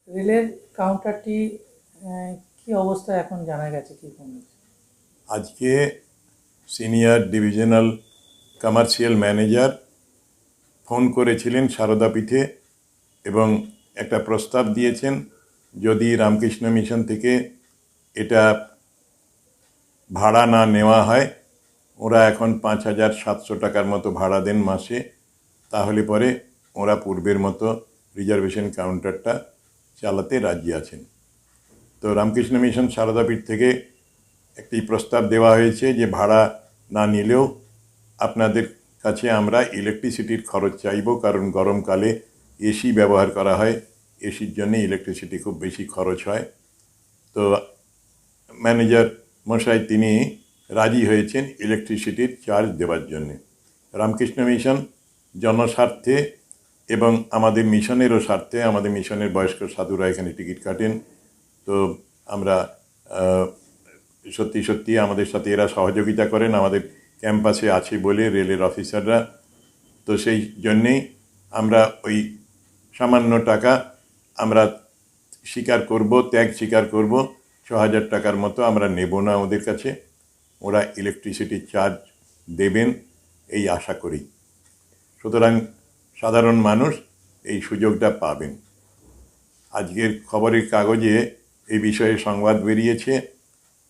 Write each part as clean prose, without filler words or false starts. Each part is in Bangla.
রেলের কাউন্টারটি কি অবস্থায় এখন জানা গেছে কি কমেছে? আজকে senior divisional commercial manager phone করেছিলেন সারদাপীঠে এবং একটা প্রস্তাব দিয়েছেন, যদি রামকৃষ্ণ মিশন থেকে এটা ভাড়া না নেওয়া হয়, ওরা এখন 5,700 টাকার মতো ভাড়া দেন মাসে, তাহলে পরে ওরা পূর্বের মতো রিজার্ভেশন কাউন্টারটা চালাতে রাজি আছেন। তো রামকৃষ্ণ মিশন সারদাপীঠ থেকে একটি প্রস্তাব দেওয়া হয়েছে যে ভাড়া না নিলেও আপনাদের কাছে আমরা ইলেকট্রিসিটির খরচ চাইব, কারণ গরমকালে এসি ব্যবহার করা হয়, এসির জন্য ইলেকট্রিসিটি খুব বেশি খরচ হয়। তো ম্যানেজার মশাই তিনি রাজি হয়েছেন ইলেকট্রিসিটির চার্জ দেওয়ার জন্য। রামকৃষ্ণ মিশন জনস্বার্থে এবং আমাদের মিশনেরও স্বার্থে, আমাদের মিশনের বয়স্ক সাধুরা এখানে টিকিট কাটেন, তো আমরা সত্যি সত্যি আমাদের সাথে এরা সহযোগিতা করেন, আমাদের ক্যাম্পাসে আছে বলে রেলের অফিসাররা। তো সেই জন্যেই আমরা ওই সামান্য টাকা আমরা ত্যাগ স্বীকার করব। 6,000 টাকার মতো আমরা নেব না ওদের কাছে, ওরা ইলেকট্রিসিটি চার্জ দেবেন এই আশা করি। সুতরাং সাধারণ মানুষ এই সুযোগটা পাবেন। আজকের খবরের কাগজে এই বিষয়ে সংবাদ বেরিয়েছে,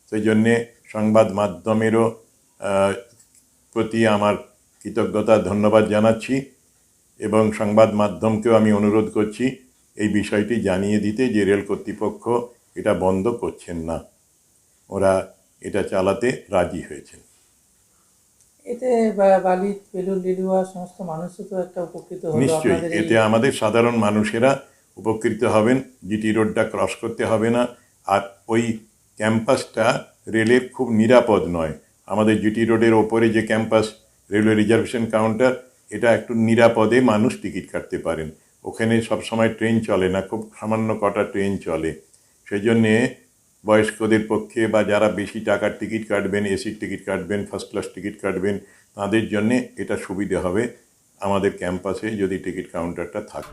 সেই জন্যে সংবাদ মাধ্যমেরও প্রতি আমার কৃতজ্ঞতা ধন্যবাদ জানাচ্ছি এবং সংবাদ মাধ্যমকেও আমি অনুরোধ করছি এই বিষয়টি জানিয়ে দিতে যে রেল কর্তৃপক্ষ এটা বন্ধ করছেন না, ওরা এটা চালাতে রাজি হয়েছেন। এতে বালি বেলুর লিলুয়া সমস্ত মানুষও তো একটা উপকৃত হলো। নিশ্চয়ই এতে আমাদের সাধারণ মানুষেরা উপকৃত হবেন, জিটি রোডটা ক্রস করতে হবে না। আর ওই ক্যাম্পাসটা রেলের খুব নিরাপদ নয়। আমাদের জিটি রোডের ওপরে যে ক্যাম্পাস রেলওয়ে রিজার্ভেশন কাউন্টার, এটা একটু নিরাপদে মানুষ টিকিট কাটতে পারেন। ওখানে সবসময় ট্রেন চলে না, খুব সামান্য কটা ট্রেন চলে। সেই জন্যে বয়স্কদের পক্ষে বা যারা বেশি টাকার টিকিট কাটবেন, এসির টিকিট কাটবেন, ফার্স্ট ক্লাস টিকিট কাটবেন, তাদের জন্যে এটা সুবিধে হবে আমাদের ক্যাম্পাসে যদি টিকিট কাউন্টারটা থাকে।